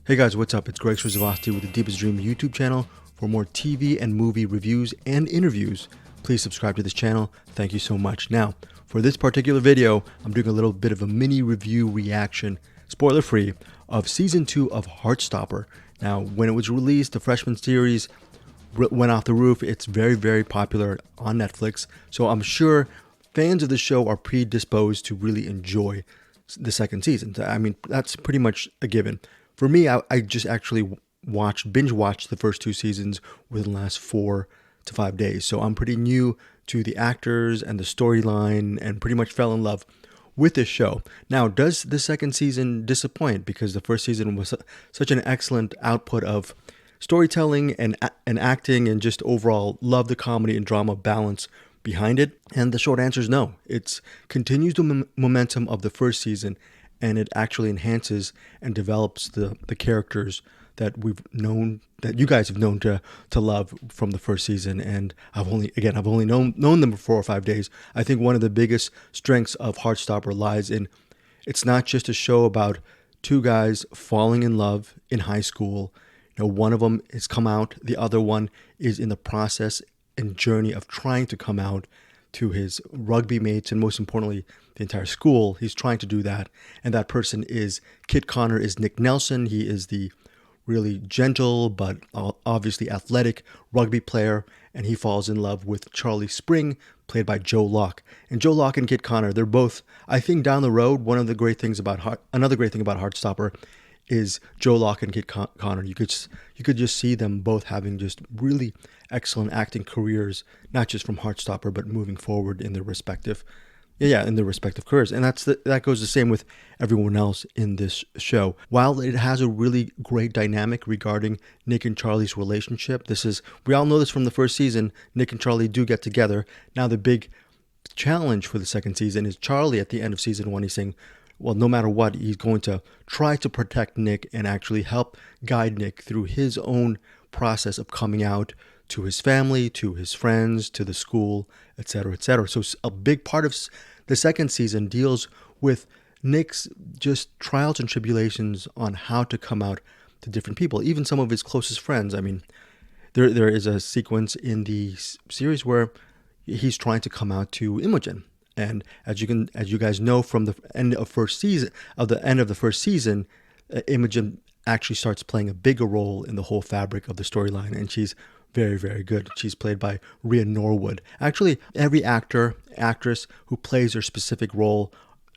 Hey guys, what's up? It's Greg Srizavasti with the Deepest Dream YouTube channel. For more TV and movie reviews and interviews, please subscribe to this channel. Thank you so much. Now, for this particular video, I'm doing a little bit of a mini review reaction, spoiler free, of season 2 of Heartstopper. Now, when it was released, the freshman series went off the roof. It's very, very popular on Netflix. So I'm sure fans of the show are predisposed to really enjoy the second season. I mean, that's pretty much a given. For me, I just actually binge watched the first 2 seasons within the last 4 to 5 days. So I'm pretty new to the actors and the storyline and pretty much fell in love with this show. Now, does the second season disappoint? Because the first season was such an excellent output of storytelling and acting and just overall love the comedy and drama balance behind it. And the short answer is no. It continues the momentum of the first season, and it actually enhances and develops the characters that we've known, that you guys have known to love from the first season. And I've only known them for 4 or 5 days. I think one of the biggest strengths of Heartstopper lies in it's not just a show about 2 guys falling in love in high school. You know, one of them has come out, the other one is in the process and journey of trying to come out to his rugby mates and most importantly the entire school. He's trying to do that, and that person is Kit Connor, is Nick Nelson. He is the really gentle but obviously athletic rugby player, and he falls in love with Charlie Spring, played by Joe Locke. And Joe Locke and Kit Connor, they're both, I think, down the road, another great thing about Heartstopper is Joe Locke and Kit Connor. You could just see them both having just really excellent acting careers, not just from Heartstopper, but moving forward in their respective careers. And that goes the same with everyone else in this show. While it has a really great dynamic regarding Nick and Charlie's relationship, we all know this from the first season, Nick and Charlie do get together. Now the big challenge for the second season is Charlie at the end of season 1, he's saying, well, no matter what, he's going to try to protect Nick and actually help guide Nick through his own process of coming out to his family, to his friends, to the school, etc., etc. So a big part of the second season deals with Nick's just trials and tribulations on how to come out to different people, even some of his closest friends. I mean, there is a sequence in the series where he's trying to come out to Imogen. And as you guys know from the end of the first season, Imogen actually starts playing a bigger role in the whole fabric of the storyline, and she's very, very good. She's played by Rhea Norwood. Actually, every actress who plays their specific role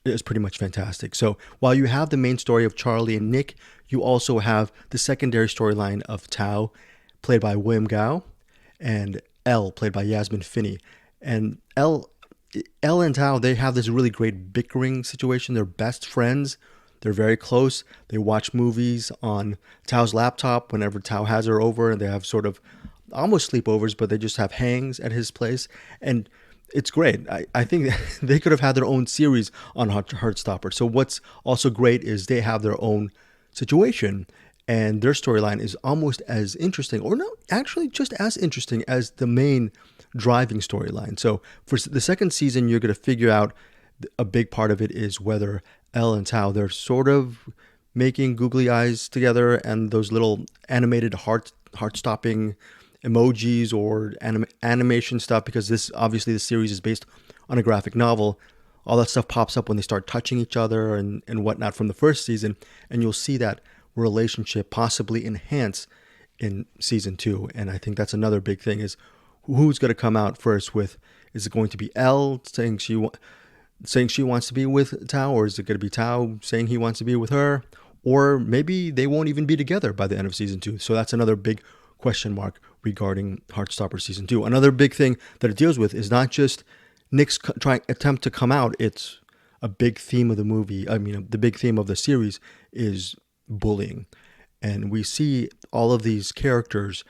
is pretty much fantastic. So while you have the main story of Charlie and Nick, you also have the secondary storyline of Tao, played by William Gao, and Elle, played by Yasmin Finney. And Elle and Tao, they have this really great bickering situation. They're best friends. They're very close. They watch movies on Tao's laptop whenever Tao has her over, and they have sort of almost sleepovers, but they just have hangs at his place. And it's great. I think they could have had their own series on Heartstopper. So what's also great is they have their own situation, and their storyline is almost as interesting, or no, actually just as interesting as the main driving storyline. So for the second season, you're going to figure out a big part of it is whether Elle and Tao, they're sort of making googly eyes together, and those little animated heart-stopping emojis or animation stuff, because this obviously the series is based on a graphic novel. All that stuff pops up when they start touching each other and whatnot from the first season, and you'll see that relationship possibly enhance in season 2. And I think that's another big thing is who's going to come out first with, is it going to be Elle saying she wants to be with Tao, or is it going to be Tao saying he wants to be with her, or maybe they won't even be together by the end of season 2. So that's another big question mark regarding Heartstopper season 2. Another big thing that it deals with is not just Nick's attempt to come out. It's a big theme of the movie. I mean, the big theme of the series is bullying, and we see all of these characters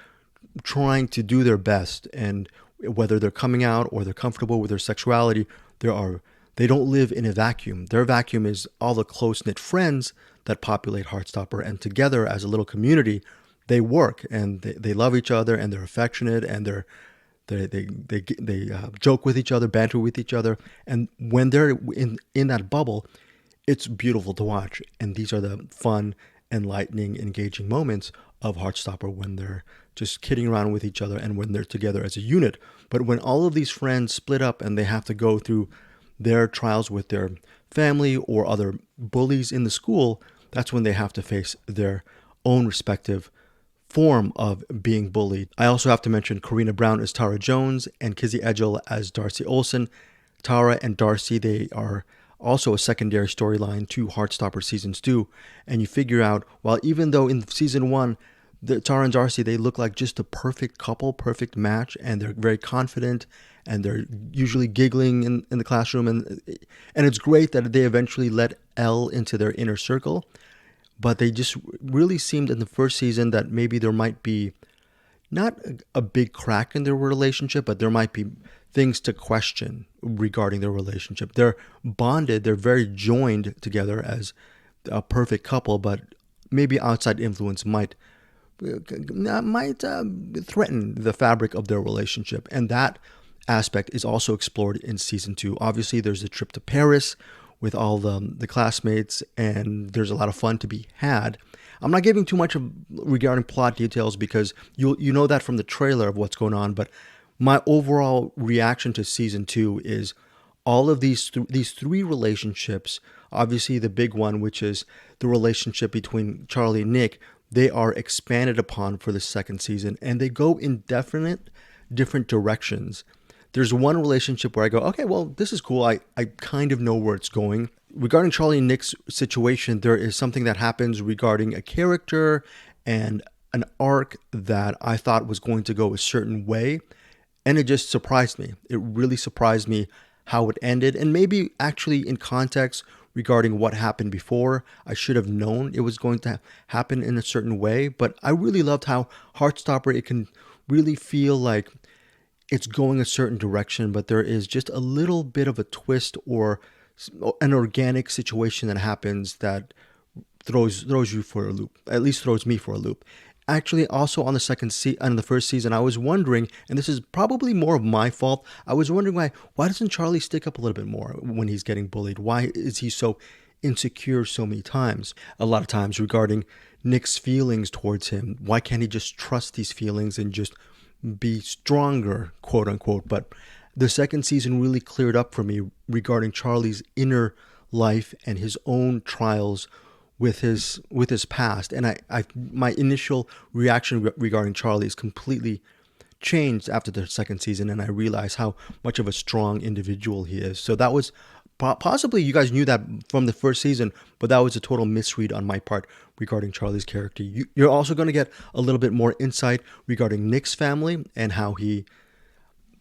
trying to do their best, and whether they're coming out or they're comfortable with their sexuality, they don't live in a vacuum. Their vacuum is all the close-knit friends that populate Heartstopper, and together as a little community, they work and they love each other, and they're affectionate, and they joke with each other, banter with each other, and when they're in that bubble, it's beautiful to watch. And these are the fun enlightening, engaging moments of Heartstopper when they're just kidding around with each other and when they're together as a unit. But when all of these friends split up and they have to go through their trials with their family or other bullies in the school, that's when they have to face their own respective form of being bullied. I also have to mention Karina Brown as Tara Jones and Kizzy Edgell as Darcy Olsen. Tara and Darcy, they are also a secondary storyline to Heartstopper seasons 2. And you figure out, well, even though in season 1, Tara and Darcy, they look like just a perfect couple, perfect match, and they're very confident, and they're usually giggling in the classroom. And it's great that they eventually let Elle into their inner circle. But they just really seemed in the first season that maybe there might be not a big crack in their relationship, but there might be things to question regarding their relationship. They're bonded, they're very joined together as a perfect couple, but maybe outside influence might threaten the fabric of their relationship. And that aspect is also explored in season 2. Obviously, there's the trip to Paris with all the classmates, and there's a lot of fun to be had. I'm not giving too much regarding plot details because you know that from the trailer of what's going on, but my overall reaction to season 2 is all of these three relationships. Obviously, the big one, which is the relationship between Charlie and Nick, they are expanded upon for the second season, and they go in different directions. There's one relationship where I go, okay, well, this is cool. I kind of know where it's going. Regarding Charlie and Nick's situation, there is something that happens regarding a character and an arc that I thought was going to go a certain way. And it just surprised me. It really surprised me how it ended. And maybe actually in context regarding what happened before, I should have known it was going to happen in a certain way. But I really loved how Heartstopper, it can really feel like it's going a certain direction, but there is just a little bit of a twist or an organic situation that happens that throws you for a loop. At least throws me for a loop. Actually, also on the first season, I was wondering, and this is probably more of my fault, I was wondering why doesn't Charlie stick up a little bit more when he's getting bullied? Why is he so insecure so many times? A lot of times regarding Nick's feelings towards him, why can't he just trust these feelings and just be stronger, quote unquote? But the second season really cleared up for me regarding Charlie's inner life and his own trials with his past. And my initial reaction regarding Charlie is completely changed after the second season, and I realized how much of a strong individual he is. So that was possibly, you guys knew that from the first season, but that was a total misread on my part regarding Charlie's character. You're also going to get a little bit more insight regarding Nick's family and how he,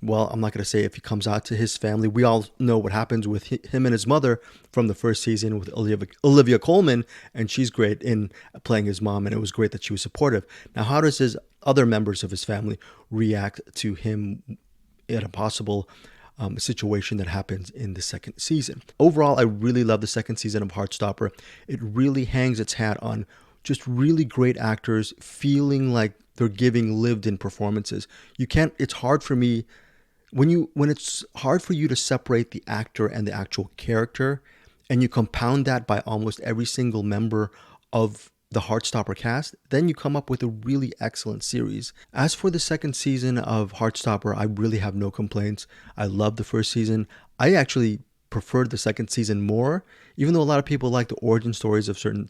well, I'm not going to say if he comes out to his family. We all know what happens with him and his mother from the first season with Olivia Colman, and she's great in playing his mom, and it was great that she was supportive. Now, how does his other members of his family react to him at a possible situation that happens in the second season? Overall, I really love the second season of Heartstopper. It really hangs its hat on just really great actors feeling like they're giving lived-in performances. It's hard for me when it's hard for you to separate the actor and the actual character, and you compound that by almost every single member of the Heartstopper cast, then you come up with a really excellent series. As for the second season of Heartstopper, I really have no complaints. I love the first season. I actually preferred the second season more, even though a lot of people like the origin stories of certain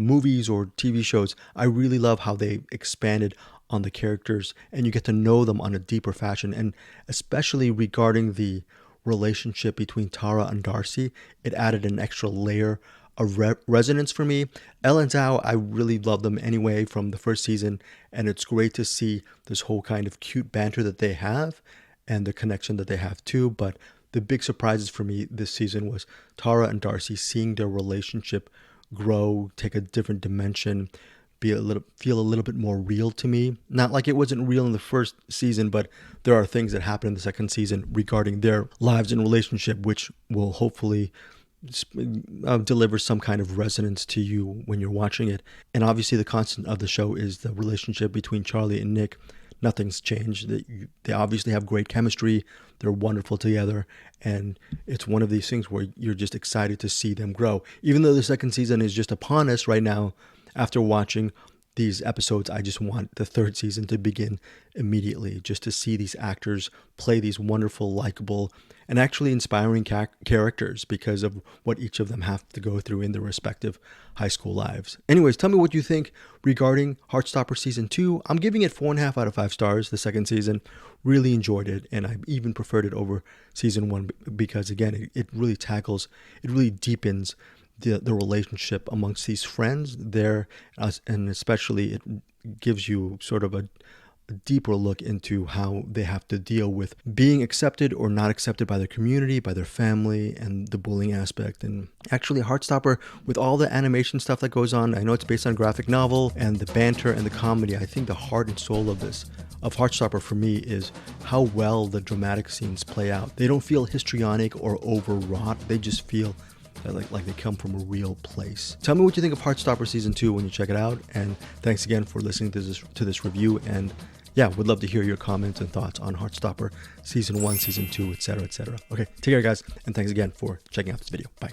movies or TV shows. I really love how they expanded on the characters, and you get to know them on a deeper fashion. And especially regarding the relationship between Tara and Darcy, it added an extra layer of resonance for me. Elle and Zhao, I really love them anyway from the first season, and it's great to see this whole kind of cute banter that they have and the connection that they have too. But the big surprises for me this season was Tara and Darcy, seeing their relationship grow, take a different dimension, feel a little bit more real to me. Not like it wasn't real in the first season, but there are things that happen in the second season regarding their lives and relationship, which will hopefully deliver some kind of resonance to you when you're watching it. And obviously the constant of the show is the relationship between Charlie and Nick. nothing's changed. They obviously have great chemistry. They're wonderful together. And it's one of these things where you're just excited to see them grow. Even though the second season is just upon us right now, after watching these episodes, I just want the third season to begin immediately, just to see these actors play these wonderful, likable, and actually inspiring characters because of what each of them have to go through in their respective high school lives. Anyways, tell me what you think regarding Heartstopper Season 2. I'm giving it 4.5 out of 5 stars, the second season. Really enjoyed it, and I even preferred it over Season 1 because, again, it really tackles, it really deepens the relationship amongst these friends there, and especially it gives you sort of a deeper look into how they have to deal with being accepted or not accepted by their community, by their family, and the bullying aspect. And actually, Heartstopper, with all the animation stuff that goes on, I know it's based on a graphic novel, and the banter and the comedy, I think the heart and soul of Heartstopper for me is how well the dramatic scenes play out. They don't feel histrionic or overwrought. They just feel like they come from a real place. Tell me what you think of Heartstopper Season 2 when you check it out, and thanks again for listening to this review. And yeah, would love to hear your comments and thoughts on Heartstopper Season 1, Season 2, etc., etc. Okay, take care, guys, and thanks again for checking out this video. Bye.